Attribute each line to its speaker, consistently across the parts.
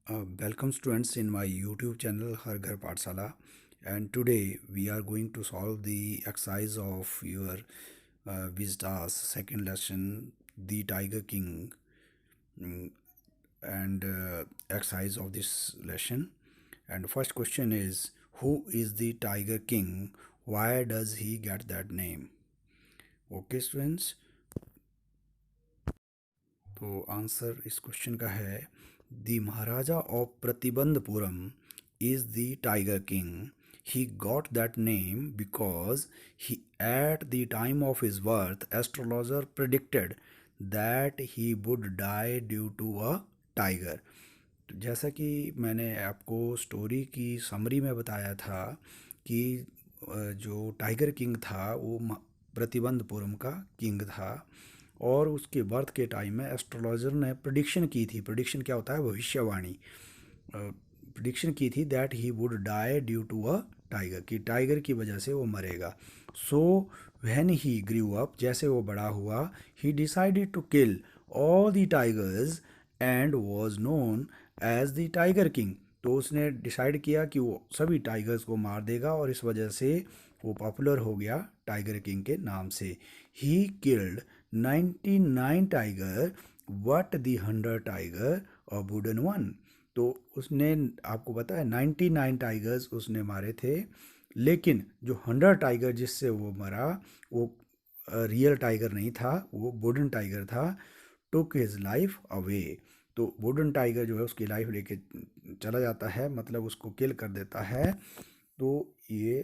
Speaker 1: Welcome students in my YouTube channel Har Ghar Pathshala, and today we are going to solve the exercise of your Vistas second lesson, the Tiger King, mm, and exercise of this lesson. And first question is, who is the Tiger King? Why does he get that name? Okay students, तो answer इस question का है the Maharaja of Pratibandapuram is the tiger king. He got that name because at the time of his birth, astrologer predicted that he would die due to a tiger. तो जैसा कि मैंने आपको story की summary में बताया था कि जो टाइगर किंग था वो प्रतिबंधपुरम का किंग था, और उसके बर्थ के टाइम में एस्ट्रोलॉजर ने प्रिडिक्शन की थी. प्रिडिक्शन क्या होता है? भविष्यवाणी. प्रिडिक्शन की थी that he would die due to a tiger, कि टाइगर की वजह से वो मरेगा. So when he grew up, जैसे वो बड़ा हुआ, he decided to kill all the tigers and was known as the tiger king. तो उसने डिसाइड किया कि वो सभी टाइगर्स को मार देगा, और इस वजह से वो पॉपुलर हो गया टाइगर किंग के नाम से. He killed 99 tiger what the 100 tiger और वुडन वन. तो उसने, आपको पता है, 99 टाइगर्स उसने मारे थे, लेकिन जो 100 टाइगर जिससे वो मरा वो रियल टाइगर नहीं था, वो वुडन टाइगर था. Took his life away. तो वुडन टाइगर जो है उसकी लाइफ लेके चला जाता है, मतलब उसको किल कर देता है. तो ये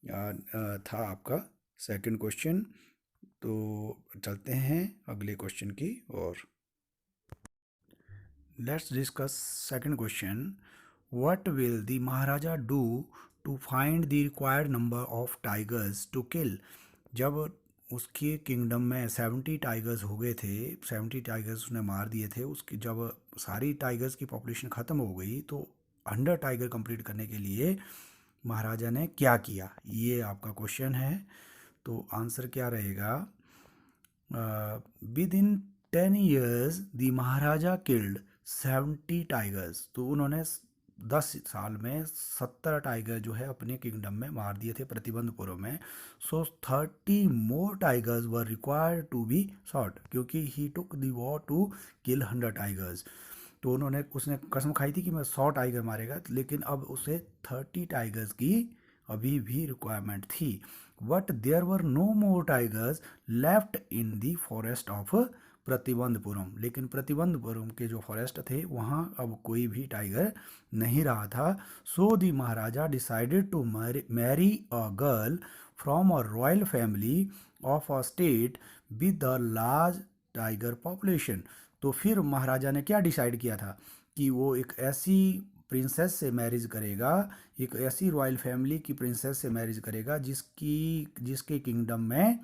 Speaker 1: था आपका सेकंड क्वेश्चन. तो चलते हैं अगले क्वेश्चन की ओर. Let's discuss second question. What will the Maharaja do to find the required number of tigers to kill. जब उसके किंगडम में 70 टाइगर्स हो गए थे, 70 टाइगर्स उसने मार दिए थे, उसकी जब सारी टाइगर्स की पॉपुलेशन ख़त्म हो गई, तो 100 टाइगर कंप्लीट करने के लिए महाराजा ने क्या किया, ये आपका क्वेश्चन है. तो आंसर क्या रहेगा? With in 10 years the Maharaja killed 70 tigers. तो उन्होंने 10 साल में 70 टाइगर जो है अपने किंगडम में मार दिए थे प्रतिबंधपुरम में. So 30 more tigers were required to be shot, क्योंकि he took the vow to kill 100 tigers. तो उसने कसम खाई थी कि मैं 100 टाइगर मारेगा, लेकिन अब उसे 30 टाइगर्स की अभी भी रिक्वायरमेंट थी. But there were no more tigers left in the forest of Pratibandhapuram. लेकिन प्रतिबंधपुरम के जो फॉरेस्ट थे वहाँ अब कोई भी टाइगर नहीं रहा था. So the Maharaja decided to marry a girl from a royal family of a state with a large tiger population. तो फिर महाराजा ने क्या डिसाइड किया था कि वो एक ऐसी प्रिंसेस से मैरिज करेगा, एक ऐसी रॉयल फैमिली की प्रिंसेस से मैरिज करेगा जिसके किंगडम में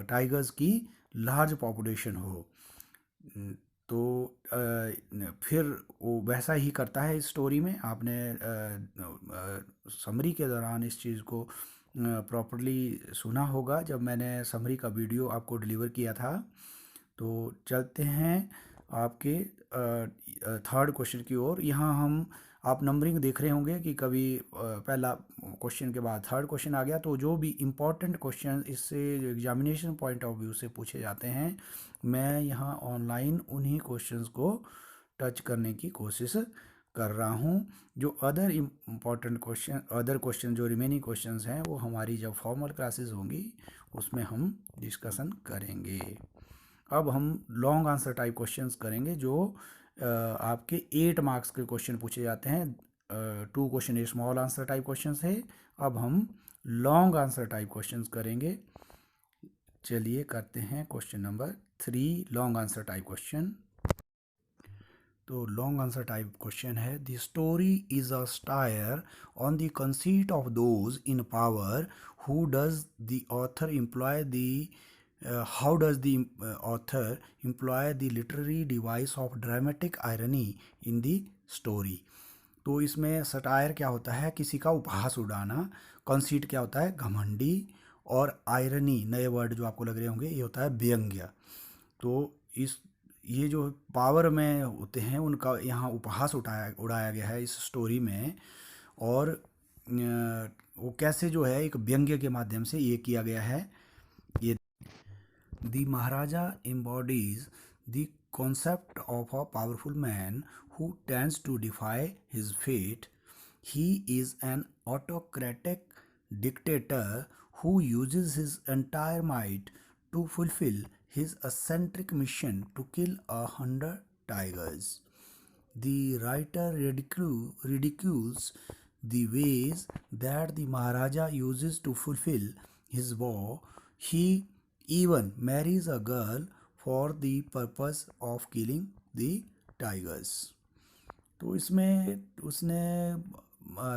Speaker 1: टाइगर्स की लार्ज पॉपुलेशन हो. तो फिर वो वैसा ही करता है इस स्टोरी में. आपने समरी के दौरान इस चीज़ को प्रॉपरली सुना होगा जब मैंने समरी का वीडियो आपको डिलीवर किया था. तो चलते हैं आपके थर्ड क्वेश्चन की ओर. यहाँ हम, आप नंबरिंग देख रहे होंगे कि कभी पहला क्वेश्चन के बाद थर्ड क्वेश्चन आ गया. तो जो भी इम्पोर्टेंट क्वेश्चन इससे एग्जामिनेशन पॉइंट ऑफ व्यू से पूछे जाते हैं, मैं यहाँ ऑनलाइन उन्हीं क्वेश्चंस को टच करने की कोशिश कर रहा हूँ. जो अदर क्वेश्चन जो रिमेनिंग क्वेश्चंस हैं वो हमारी जब फॉर्मल क्लासेस होंगी उसमें हम डिस्कशन करेंगे. अब हम लॉन्ग आंसर टाइप क्वेश्चंस करेंगे जो आपके 8 मार्क्स के क्वेश्चन पूछे जाते हैं. 2 क्वेश्चन ये स्मॉल आंसर टाइप क्वेश्चंस है. अब हम लॉन्ग आंसर टाइप क्वेश्चंस करेंगे. चलिए करते हैं question number 3, long answer type question. तो लॉन्ग आंसर टाइप क्वेश्चन है, the story is a satire on the conceit of those in power. Who does the author employ the how does the author employ the literary device of dramatic irony in the story. तो इसमें satire क्या होता है? किसी का उपहास उड़ाना. Conceit क्या होता है? घमंडी. और आयरनी, नए वर्ड जो आपको लग रहे होंगे, ये होता है व्यंग्य. तो ये जो पावर में होते हैं उनका यहाँ उपहास उड़ाया गया है इस स्टोरी में। और वो कैसे जो है एक व्यंग्य के माध्यम से ये किया गया है। ये The Maharaja embodies the concept of a powerful man who tends to defy his fate. He is an autocratic dictator who uses his entire might to fulfill his eccentric mission to kill 100 tigers. The writer ridicules the ways that the Maharaja uses to fulfill his vow. He even marries a girl for the purpose of killing the tigers. तो इसमें उसने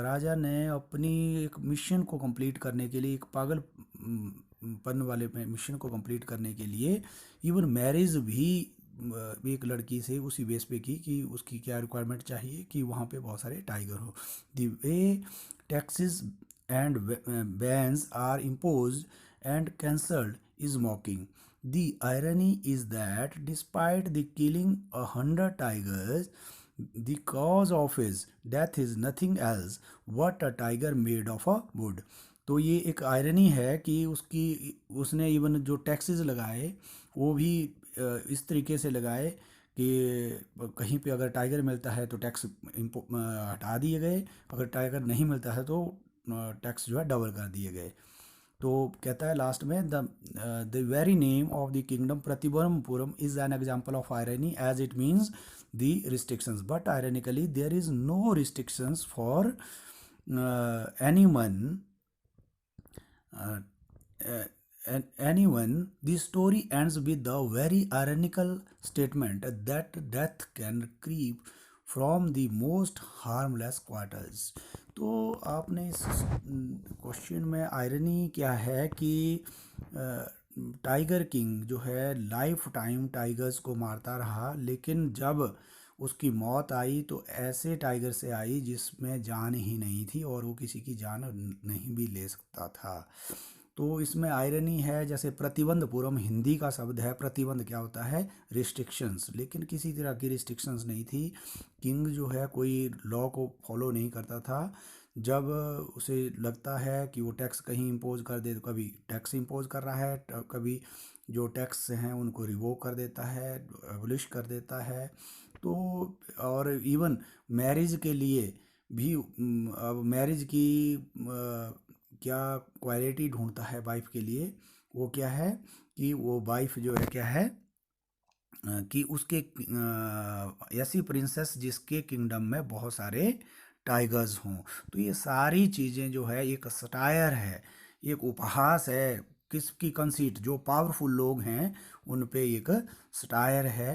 Speaker 1: राजा ने अपनी एक mission को complete करने के लिए, एक पागल पन वाले मिशन को कंप्लीट करने के लिए इवन मैरिज भी एक लड़की से उसी बेस पे की कि उसकी क्या रिक्वायरमेंट चाहिए कि वहाँ पे बहुत सारे टाइगर हो। The way taxes and bans are imposed and cancelled is mocking. The irony is that despite the killing 100 tigers, the cause of his death is nothing else but a tiger made of a wood. तो ये एक irony है कि उसने even जो taxes लगाए वो भी इस तरीके से लगाए कि कहीं पे अगर टाइगर मिलता है तो टैक्स हटा दिए गए, अगर टाइगर नहीं मिलता है तो टैक्स जो है डबल कर दिए गए। तो कहता है लास्ट में the very name of the kingdom Pratibandhapuram is an example of irony as it means the restrictions, but ironically there is no restrictions for anyone. The story ends with the very ironical statement that death can creep from the most harmless quarters. तो आपने इस question में irony क्या है कि tiger king जो है life time tigers को मारता रहा, लेकिन जब उसकी मौत आई तो ऐसे टाइगर से आई जिसमें जान ही नहीं थी और वो किसी की जान नहीं भी ले सकता था। तो इसमें आयरनी है, जैसे प्रतिबंधपुरम हिंदी का शब्द है, प्रतिबंध क्या होता है, रिस्ट्रिक्शंस, लेकिन किसी तरह की रिस्ट्रिक्शंस नहीं थी। किंग जो है कोई लॉ को फॉलो नहीं करता था। जब उसे लगता है कि वो टैक्स कहीं इम्पोज कर दे तो कभी टैक्स इम्पोज कर रहा है, कभी जो टैक्स हैं उनको रिवोक कर देता है, एबलिश कर देता है। तो और इवन मैरिज के लिए भी अब मैरिज की क्या क्वालिटी ढूंढता है वाइफ के लिए, वो क्या है कि वो वाइफ जो है क्या है कि उसके ऐसी प्रिंसेस जिसके किंगडम में बहुत सारे टाइगर्स हों। तो ये सारी चीज़ें जो है एक सटायर है, एक उपहास है, किसकी कंसीट, जो पावरफुल लोग हैं उन पे एक सटायर है।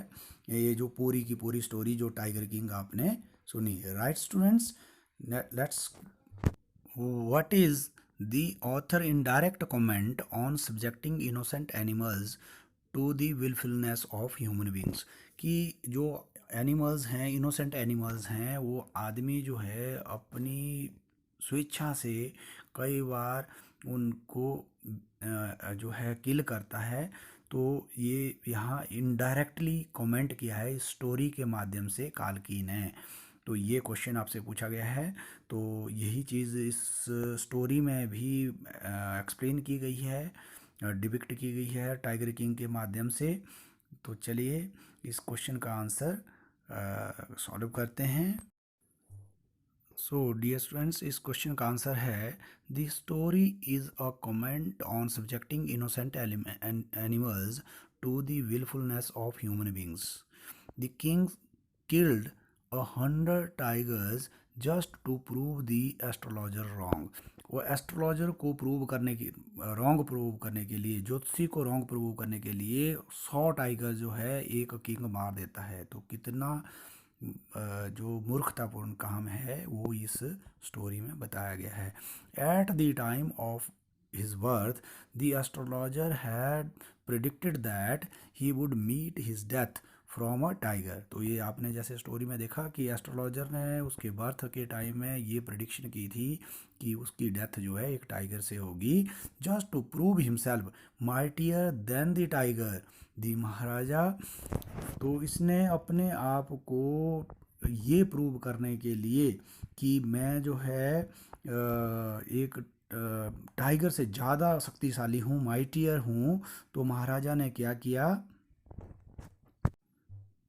Speaker 1: ये जो पूरी की पूरी स्टोरी जो टाइगर किंग आपने सुनी, right students. Let's what is the author indirect comment on subjecting innocent animals to the wilfulness of human beings, कि जो एनिमल्स हैं, इनोसेंट एनिमल्स हैं, वो आदमी जो है अपनी स्वेच्छा से कई बार उनको जो है किल करता है। तो ये यहाँ इनडायरेक्टली कमेंट किया है इस स्टोरी के माध्यम से काल्की ने। तो ये क्वेश्चन आपसे पूछा गया है, तो यही चीज़ इस स्टोरी में भी एक्सप्लेन की गई है, डिपिक्ट की गई है टाइगर किंग के माध्यम से। तो चलिए इस क्वेश्चन का आंसर सॉल्व करते हैं। सो डियर स्टूडेंट्स, इस क्वेश्चन का आंसर है the story is a comment on subjecting innocent animals to the wilfulness of human beings. The king killed 100 tigers just to prove the astrologer wrong. वो astrologer को prove करने की, wrong prove करने के लिए, ज्योतिषी को रॉन्ग प्रूव करने के लिए 100 टाइगर जो है एक किंग मार देता है। तो कितना जो मूर्खतापूर्ण काम है वो इस स्टोरी में बताया गया है। At the time of his birth, the astrologer had predicted that he would meet his death from a tiger. तो ये आपने जैसे स्टोरी में देखा कि एस्ट्रोलॉजर ने उसके बर्थ के टाइम में ये प्रेडिक्शन की थी कि उसकी डेथ जो है एक टाइगर से होगी, just to prove himself mightier than the tiger the Maharaja. तो इसने अपने आप को ये प्रूव करने के लिए कि मैं जो है एक टाइगर से ज़्यादा शक्तिशाली हूँ, माइटियर हूँ। तो महाराजा ने क्या किया?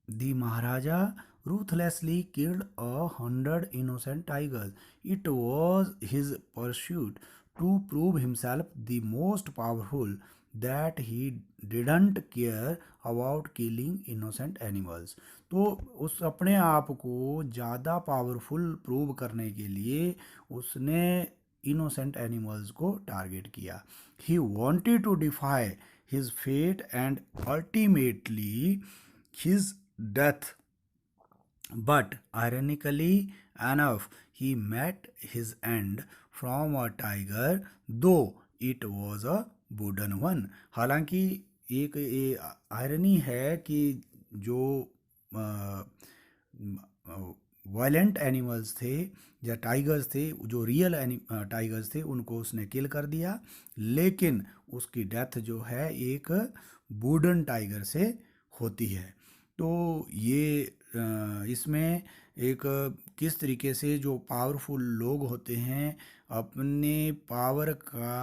Speaker 1: The Maharaja ruthlessly killed 100 innocent tigers. It was his pursuit to prove himself the most powerful that he didn't care about killing innocent animals. तो उस अपने आप को ज़्यादा पावरफुल प्रूव करने के लिए उसने इनोसेंट एनिमल्स को टारगेट किया। ही wanted to defy his fate and ultimately his death, but ironically enough, he met his end from a tiger, though it was a wooden one. हालांकि एक आयरनी है कि जो वायलेंट एनिमल्स थे या tigers थे, जो रियल टाइगर्स थे, उनको उसने किल कर दिया, लेकिन उसकी डेथ जो है एक वुडन टाइगर से होती है। तो ये इसमें एक किस तरीके से जो पावरफुल लोग होते हैं अपने पावर का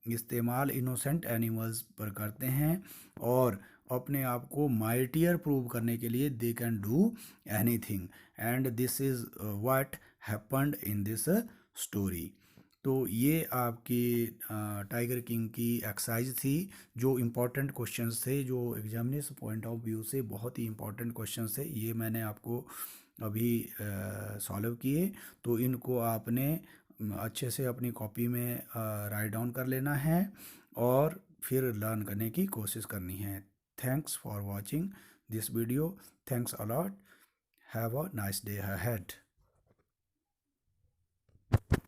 Speaker 1: इस्तेमाल इनोसेंट एनिमल्स पर करते हैं और अपने आप को माइटियर प्रूव करने के लिए they can do anything, and this is what happened in this story. तो ये आपकी टाइगर किंग की एक्सरसाइज थी, जो इम्पोर्टेंट क्वेश्चंस थे, जो एग्जामिनेशन पॉइंट ऑफ व्यू से बहुत ही इम्पोर्टेंट क्वेश्चंस थे, ये मैंने आपको अभी सॉल्व किए। तो इनको आपने अच्छे से अपनी कॉपी में राइट डाउन कर लेना है और फिर लर्न करने की कोशिश करनी है। Thanks for watching this video. Thanks a lot. Have a nice day ahead.